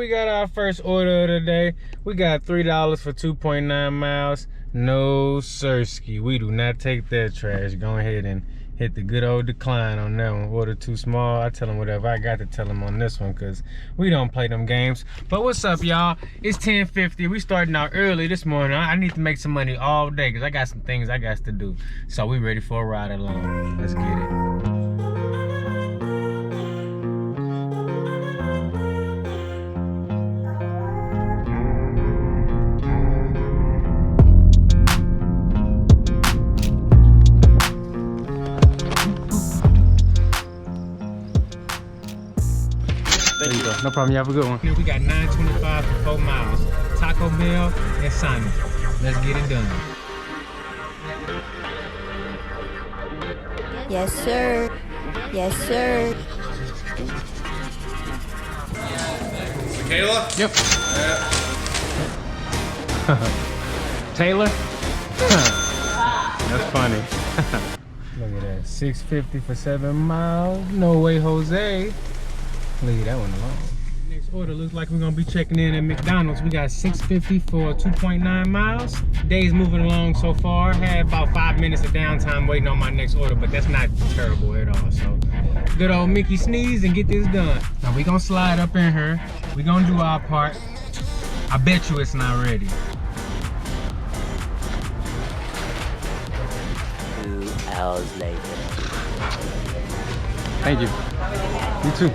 we got our first order of the day. We got $3 for 2.9 miles. No sirski, we do not take that trash. Go ahead and hit the good old decline on that one. Order too small, I tell them whatever I got to tell them on this one, because we don't play them games. But what's up, y'all? It's 10:50. We starting out early this morning. I need to make some money all day because I got some things I got to do. So we ready for a ride along. Let's get it. There you go. No problem. You have a good one. We got $9.25 for 4 miles. Taco Bell and Simon. Let's get it done. Yes, sir. Yes, sir. Taylor? Yep. Yeah. Taylor? That's funny. Look at that. $6.50 for 7 miles. No way, Jose. Leave that one alone. Next order looks like we're gonna be checking in at McDonald's. We got $6.50 for 2.9 miles. Day's moving along so far. Had about 5 minutes of downtime waiting on my next order, but that's not terrible at all. So good old Mickey sneeze and get this done. Now we gonna slide up in here. We gonna do our part. I bet you it's not ready. 2 hours later. Thank you. You too.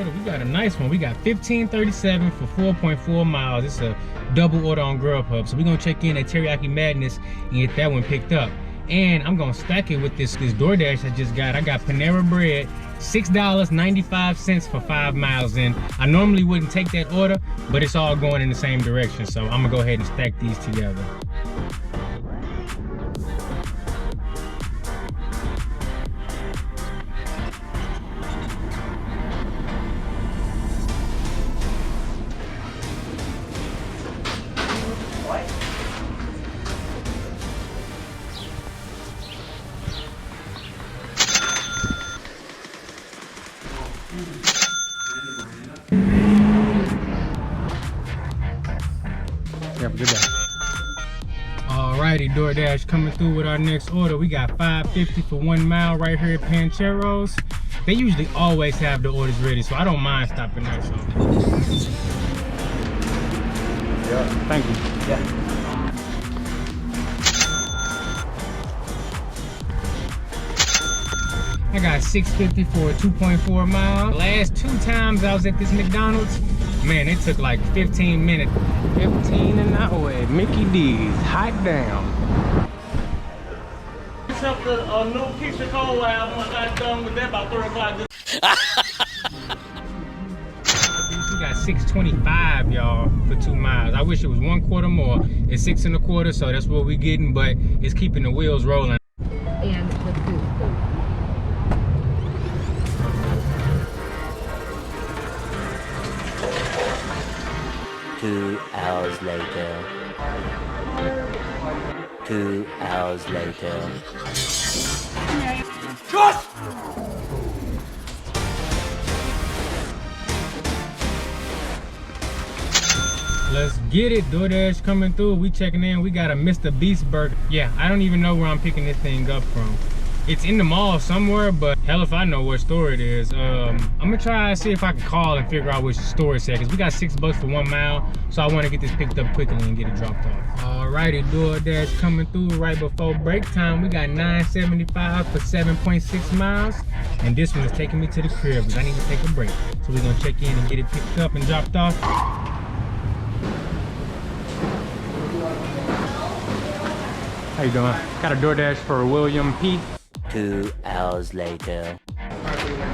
We got a nice one. We got $15.37 for 4.4 miles. It's a double order on Grubhub. So we're gonna check in at Teriyaki Madness and get that one picked up. And I'm gonna stack it with this DoorDash I just got. I got Panera Bread, $6.95 for 5 miles in. I normally wouldn't take that order, but it's all going in the same direction. So I'm gonna go ahead and stack these together. Have a good day. Alrighty, DoorDash coming through with our next order. We got $5.50 for 1 mile right here at Pancheros. They usually always have the orders ready, so I don't mind stopping there. So. Yeah. Thank you. Yeah. I got $6.50 for 2.4 miles. The last 2 times I was at this McDonald's, man, it took like 15 minutes. 15 an hour at Mickey D's. Hot damn. Except a new Keisha Cole album. I got done with that about 3 o'clock. We got $6.25, y'all, for 2 miles. I wish it was 1/4 more. It's 6 1/4, so that's what we're getting, but it's keeping the wheels rolling. And the food. 2 hours later. 2 hours later. Let's get it. DoorDash coming through. We checking in. We got a Mr. Beast burger. Yeah, I don't even know where I'm picking this thing up from. It's in the mall somewhere, but hell if I know what store it is. I'm gonna try and see if I can call and figure out which store it's at, because we got $6 for 1 mile, so I want to get this picked up quickly and get it dropped off. Alrighty, DoorDash coming through right before break time. We got $9.75 for 7.6 miles, and this one is taking me to the crib because I need to take a break. So we're gonna check in and get it picked up and dropped off. How you doing? Got a DoorDash for William P. 2 hours later. Alright, we got